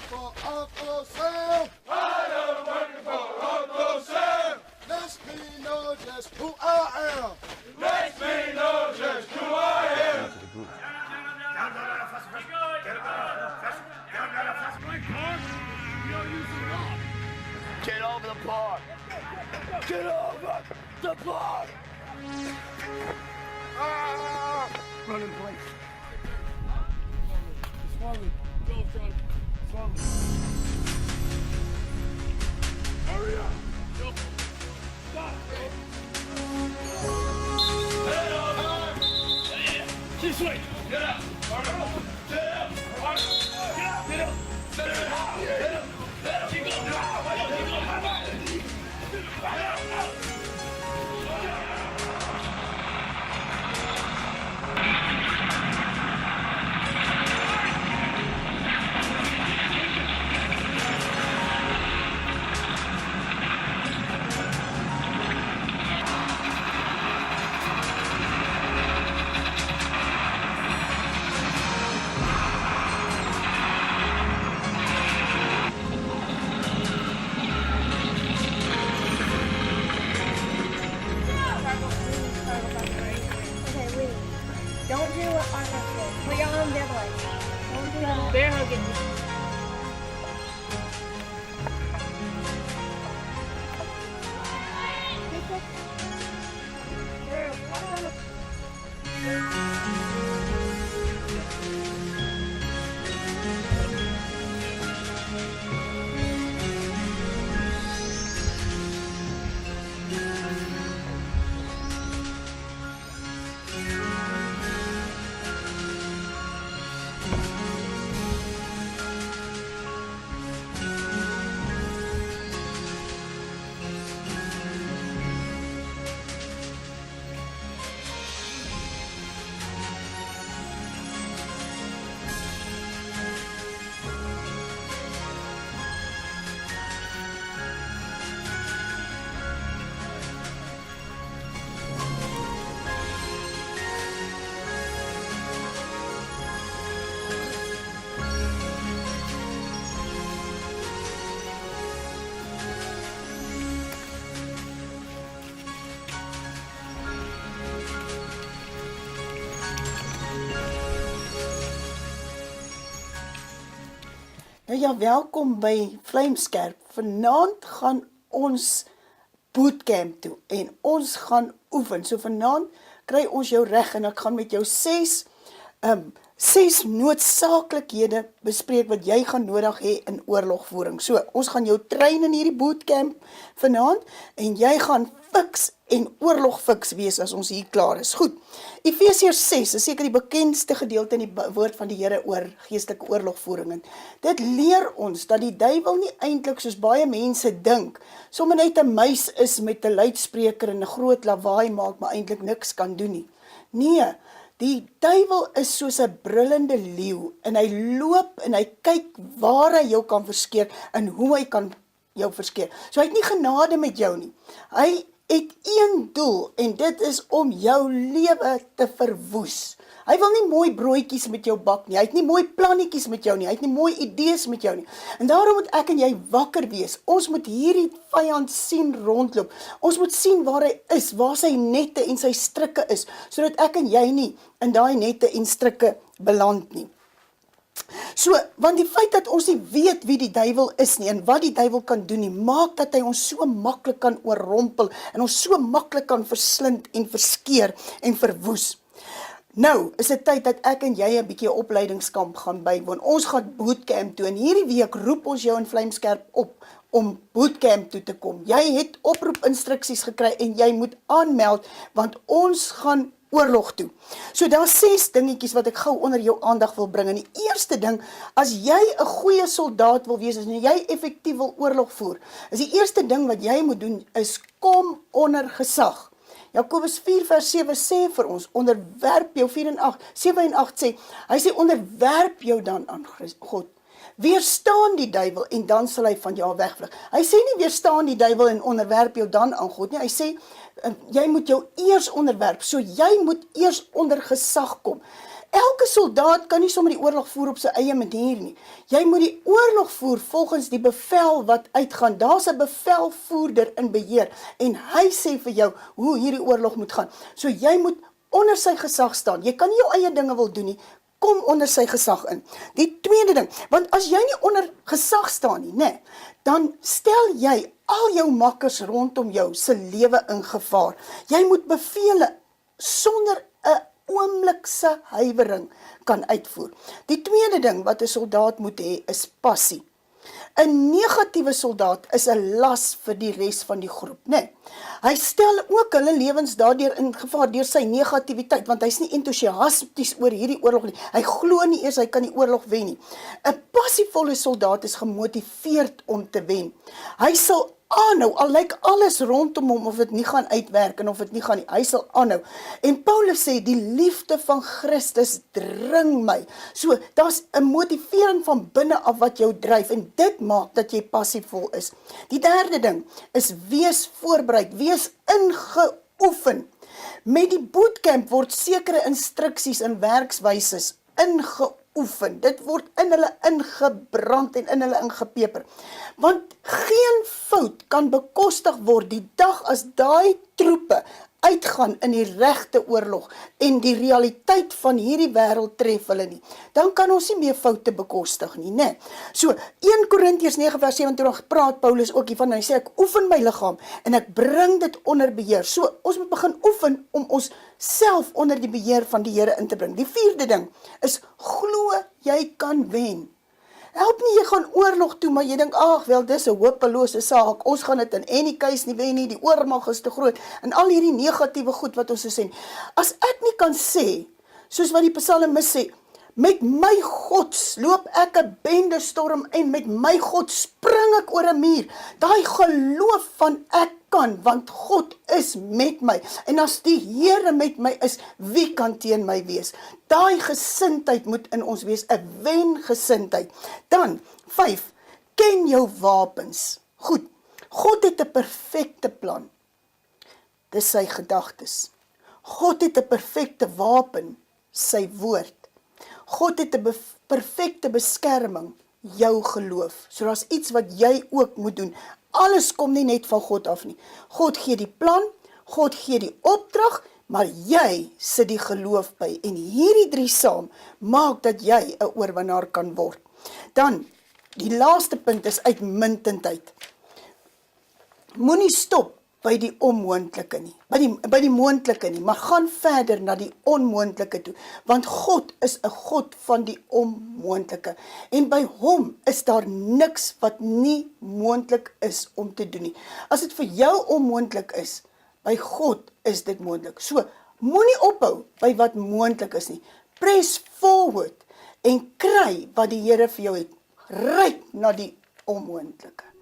for Uncle Sam. I am working for Uncle Sam. Let me know just who I am. Let me know just who I am. Get over the park. Get over the park. Run in place. Slowly. Go, Charlie. Slowly. Hurry up. Go. Stop. Get up. This way. Get up. Get up. Get up. Get up. Get up. Get up. Get up. Keep going. Okay, wait. Don't do it on that way. Put your arm the other way. Don't do that. Bear hugging. Nou ja, welkom by Vlameskerp. Vanaand gaan ons bootcamp toe en ons gaan oefen. So vanaand kry ons jou reg en ek gaan met jou 6 noodsaaklikhede bespreek wat jy gaan nodig hê in oorlogvoering. So, ons gaan jou train in hierdie bootcamp vanaand en jy gaan fiks en oorlogfiks wees as ons hier klaar is. Goed, Efesiërs 6 is seker die bekendste gedeelte in die woord van die Here oor geestelike oorlogvoering. En dit leer ons dat die duiwel nie eintlik soos baie mense dink, sommer net 'n muis is met 'n luidspreker en 'n groot lawaai maak, maar eintlik niks kan doen nie. Nee, die duiwel is soos 'n brullende leeu en hy loop en hy kyk waar hy jou kan verskeer en hoe hy kan jou verskeer. So hy het nie genade met jou nie. Hy het een doel en dit is om jou lewe te verwoes. Hy wil nie mooi broodjies met jou bak nie, hy het nie mooi plannetjies met jou nie, hy het nie mooi idees met jou nie. En daarom moet ek en jy wakker wees. Ons moet hierdie vyand sien rondloop. Ons moet sien waar hy is, waar sy nette en sy strikke is, sodat ek en jy nie in daai nette en strikke beland nie. So, want die feit dat ons nie weet wie die duiwel is nie en wat die duiwel kan doen nie, maak dat hy ons so maklik kan oorrompel en ons so maklik kan verslind en verskeer en verwoes. Nou is dit tyd dat ek en jy 'n bietjie opleidingskamp gaan bywoon. Ons gaan bootcamp toe en hierdie week roep ons jou in Vlameskerp op om bootcamp toe te kom. Jy het oproepinstruksies gekry en jy moet aanmeld want ons gaan oorlog toe. So daar 6 dingetjies wat ek gou onder jou aandag wil bring. En die eerste ding, as jy 'n goeie soldaat wil wees, en jy effektief wil oorlog voer, is die eerste ding wat jy moet doen, is kom onder gesag. Jakobus 4 vers 7 sê vir ons, onderwerp jou, 7 en 8 sê, hy sê onderwerp jou dan aan God. Weerstaan die duiwel en dan sal hy van jou wegvlug. Hy sê nie weerstaan die duiwel en onderwerp jou dan aan God nie, hy sê jy moet jou eers onderwerp, so jy moet eers onder gesag kom. elke soldaat kan nie sommer die oorlog voer op sy eie manier nie. Jy moet die oorlog voer volgens die bevel wat uitgaan. Daar's 'n bevelvoerder in beheer en hy sê vir jou hoe hierdie oorlog moet gaan. So jy moet onder sy gesag staan. Jy kan nie jou eie dinge wil doen nie. Kom onder sy gesag in. Die tweede ding, want as jy nie onder gesag staan nie, nê, dan stel jy al jou makkers rondom jou se lewe in gevaar. Jy moet bevele sonder 'n oomlikse huiwering kan uitvoer. Die tweede ding wat 'n soldaat moet hê is passie. 'n Negatiewe soldaat is 'n las vir die res van die groep, né? Hy stel ook hulle lewens daardeur in gevaar deur sy negativiteit, want hy's nie entoesiasties oor hierdie oorlog nie. Hy glo nie eers hy kan die oorlog wen nie. 'n Passievolle soldaat is gemotiveerd om te wen. Hy sal aanhou, al lyk alles rondom hom of dit nie gaan uitwerk en of dit nie gaan nie, hy sal aanhou. En Paulus sê, die liefde van Christus dring my. So, daar's 'n motivering van binne af wat jou dryf en dit maak dat jy passievol is. Die derde ding is wees voorbereid, wees ingeoefen. Met die bootcamp word sekere instruksies en werkswyses ingeoefen. Dit word in hulle ingebrand en in hulle ingepeper. Want geen fout kan bekostig word die dag as daai troepe uitgaan in die regte oorlog en die realiteit van hierdie wêreld tref hulle nie. Dan kan ons nie meer foute bekostig nie, né? So 1 Korintiërs 9:27 praat Paulus ook hiervan, hy sê ek oefen my liggaam en ek bring dit onder beheer. So ons moet begin oefen om ons self onder die beheer van die Here in te bring. Die vierde ding is glo jy kan wen. Help nie, jy gaan oorlog toe, maar jy dink, ag wel, dis 'n hopelose saak, ons gaan dit in any case nie wen nie, die oormag is te groot, en al hierdie negatiewe goed wat ons sê. As ek nie kan sê, soos wat die psalmis sê, met my God loop ek 'n bendestorm en met my God spring ek oor 'n muur. Daai geloof van ek kan, want God is met my. En as die Here met my is, wie kan teen my wees? Daai gesindheid moet in ons wees, 'n wengesindheid. Dan, 5, ken jou wapens. Goed, God het 'n perfekte plan. Dis sy gedagtes. God het 'n perfekte wapen, sy woord. God het 'n perfekte beskerming, jou geloof. So daar's iets wat jy ook moet doen. Alles kom nie net van God af nie. God gee die plan, God gee die opdrag, maar jy sit die geloof by. En hierdie 3 saam maak dat jy 'n oorwinnaar kan word. Dan, die laaste punt is uitmuntendheid. Moenie stop by die onmoontlike nie, by die moontlike nie, maar gaan verder na die onmoontlike toe, want God is 'n God van die onmoontlike, en by hom is daar niks wat nie moontlik is om te doen nie. As dit vir jou onmoontlik is, by God is dit moontlik. So, moenie ophou by wat moontlik is nie. Press forward en kry wat die Here vir jou het. Ryk na die onmoontlike.